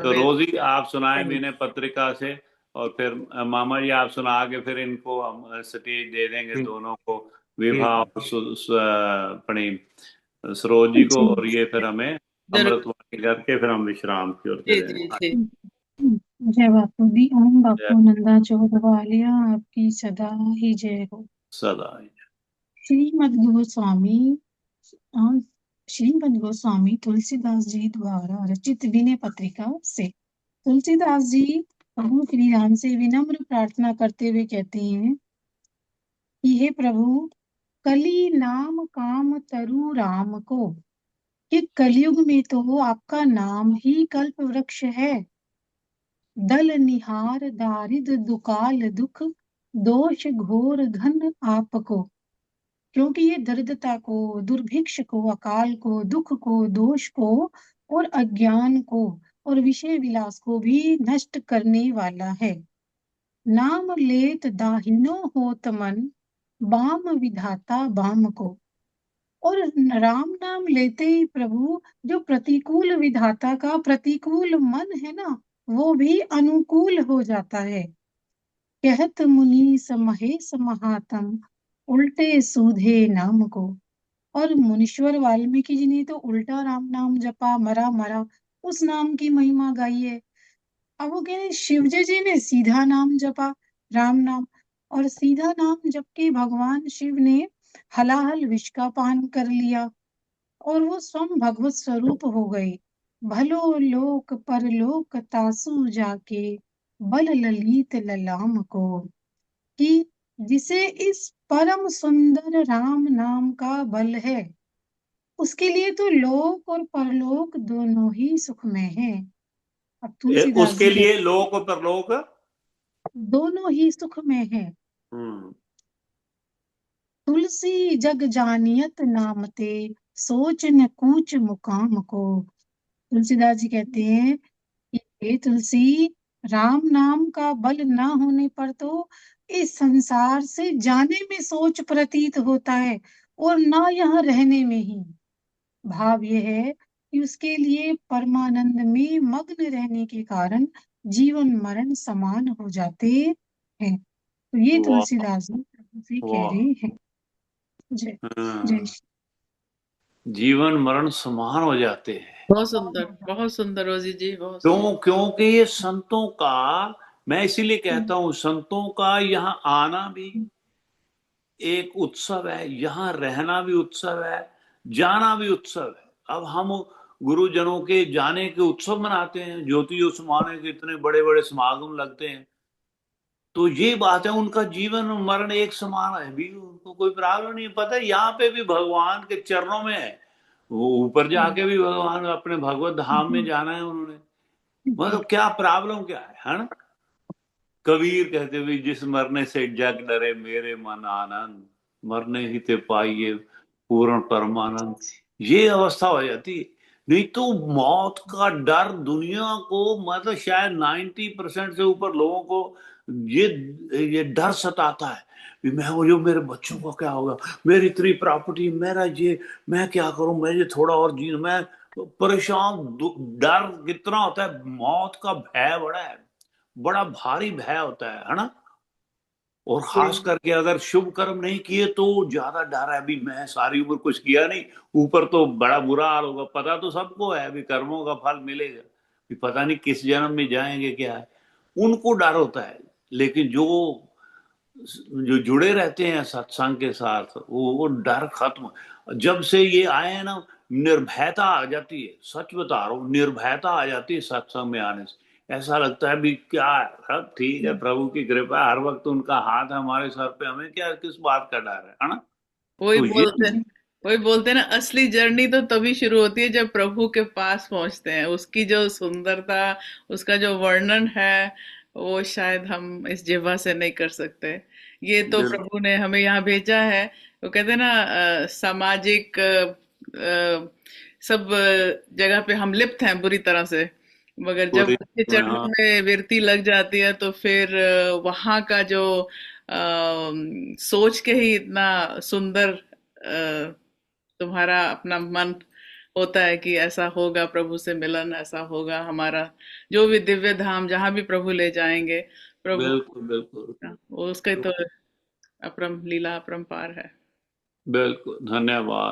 तो वे रोज ही आप सुनाए मैंने पत्रिका से, और फिर मामा जी आप सुना के फिर इनको हम स्टेज दे देंगे ठीक दोनों को, विभा ठीक और अपनी सरोज जी को, जी और ये फिर हमें जरूर। अमृतवाणी करके फिर हम विश्राम की ओर जी चले जी जाएंगे। जी। जय बापू दी। ओम जय बापू नंदा चौक वालिया आपकी सदा ही जय हो। सदा। श्रीमद गोस्वामी अ, श्रीमद गोस्वामी तुलसीदास जी द्वारा रचित विनय पत्रिका से तुलसीदास जी प्रभु श्री राम से विनम्र प्रार्थना करते हुए कहते हैं कि हे प्रभु, कली नाम काम तरु राम को, कि कलयुग में तो आपका नाम ही कल्प वृक्ष है। दल निहार दारिद दुकाल दुख, दोष घोर घन आपको, क्योंकि ये दरिद्रता को, दुर्भिक्ष को, अकाल को, दुख को, दोष को और अज्ञान को और विषय विलास को भी नष्ट करने वाला है। नाम लेत दाहिनो होत मन, बाम विधाता बाम को। और राम नाम लेते ही प्रभु, जो प्रतिकूल विधाता का प्रतिकूल मन है ना, वो भी अनुकूल हो जाता है। कहत मुनि महेश महात्म, उल्टे सूधे नाम को। और मुनीश्वर वाल्मीकि जी ने तो उल्टा राम नाम जपा, मरा मरा, उस नाम की महिमा गाई है। अब वो कह रहे शिवजी जी ने सीधा नाम जपा, राम नाम, और सीधा नाम जप के भगवान शिव ने हलाहल विष का पान कर लिया और वो स्वयं भगवत स्वरूप हो गए। भलो लोक परलोक तासु जाके, बल ललित ललाम को, कि जिसे इस परम सुंदर राम नाम का बल है, उसके लिए तो लोक और परलोक दोनों ही सुखमय है। अब तुलसीदास उसके जी लिए कहते लोक परलोक। दोनों ही सुखमय है। हम्म। तुलसी जग जानियत नाम ते, सोच न कूच मुकाम को। तुलसीदास जी कहते हैं कि हे तुलसी, राम नाम का बल ना होने पर तो इस संसार से जाने में सोच प्रतीत होता है, और ना यहाँ रहने में ही। भाव यह है कि उसके लिए परमानंद में मग्न रहने के कारण जीवन मरण समान हो जाते हैं। तो ये वाह तुलसीदास जी प्रभु से कह वाह। रहे हैं। जय जय हाँ, श्री। जीवन मरण समान हो जाते हैं। बहुत सुंदर रोजी जी, बहुत सुंदर। क्यों? क्योंकि ये संतों का, मैं इसीलिए कहता हूं संतों का यहाँ आना भी एक उत्सव है, यहाँ रहना भी उत्सव है, जाना भी उत्सव है। अब हम गुरुजनों के जाने के उत्सव मनाते हैं, ज्योति उस्माने के इतने बड़े बड़े समागम लगते हैं, तो ये बात है, उनका जीवन और मरण एक समान है भी, उनको कोई प्रॉब्लम नहीं है। पता है यहाँ पे भी भगवान के चरणों में है, वो ऊपर जाके भी भगवान अपने भगवत धाम में जाना है उन्होंने, मतलब क्या प्रॉब्लम क्या है ना। कबीर कहते हुए, जिस मरने से जग डरे मेरे मन आनंद, मरने ही ते पाइए पूर्ण परमानंद, ये अवस्था हो जाती है। नहीं तो मौत का डर दुनिया को, मतलब शायद 90% से ऊपर लोगों को ये ये डर सताता है कि मैं, वो जो मेरे बच्चों का क्या होगा, मेरी इतनी प्रॉपर्टी, मेरा ये, मैं क्या करूं, मैं ये थोड़ा और जी, मैं परेशान, डर कितना होता है, मौत का भय बड़ा है, बड़ा भारी भय होता है ना। और खास करके अगर शुभ कर्म नहीं किए तो ज्यादा डर है, अभी मैं सारी उम्र कुछ किया नहीं, ऊपर तो बड़ा बुरा हाल होगा, पता तो सबको है अभी कर्मों का फल मिलेगा, भी पता नहीं किस जन्म में जाएंगे क्या है, उनको डर होता है। लेकिन जो जो जुड़े रहते हैं सत्संग के साथ, वो डर खत्म, जब से ये आए हैं ना, निर्भयता आ जाती है, सच बता रहा हूँ, निर्भयता आ जाती है सत्संग में आने से। ऐसा लगता है भी क्या है, सब ठीक है, प्रभु की कृपा है, हर वक्त उनका हाथ है हमारे सर पे, हमें क्या, किस बात का डर है ना। वही तो ये बोलते वही बोलते हैं ना, असली जर्नी तो तभी शुरू होती है जब प्रभु के पास पहुंचते हैं। उसकी जो सुंदरता, उसका जो वर्णन है, वो शायद हम इस जिह्वा से नहीं कर सकते। ये तो बिल्कुल प्रभु ने हमें यहाँ भेजा है। वो कहते हैं ना, सामाजिक सब जगह पे हम लिप्त हैं बुरी तरह से, मगर जब पूरी। उसके हाँ। चरणों में विरति लग जाती है तो फिर वहाँ का जो सोच के ही इतना सुंदर तुम्हारा अपना मन होता है कि ऐसा होगा, प्रभु से मिलन ऐसा होगा, हमारा जो भी दिव्य धाम जहां भी प्रभु ले जाएंगे, प्रभु बिल्कुल बिल्कुल वो उसका तो अपरम लीला अपरंपार है। बिल्कुल, धन्यवाद।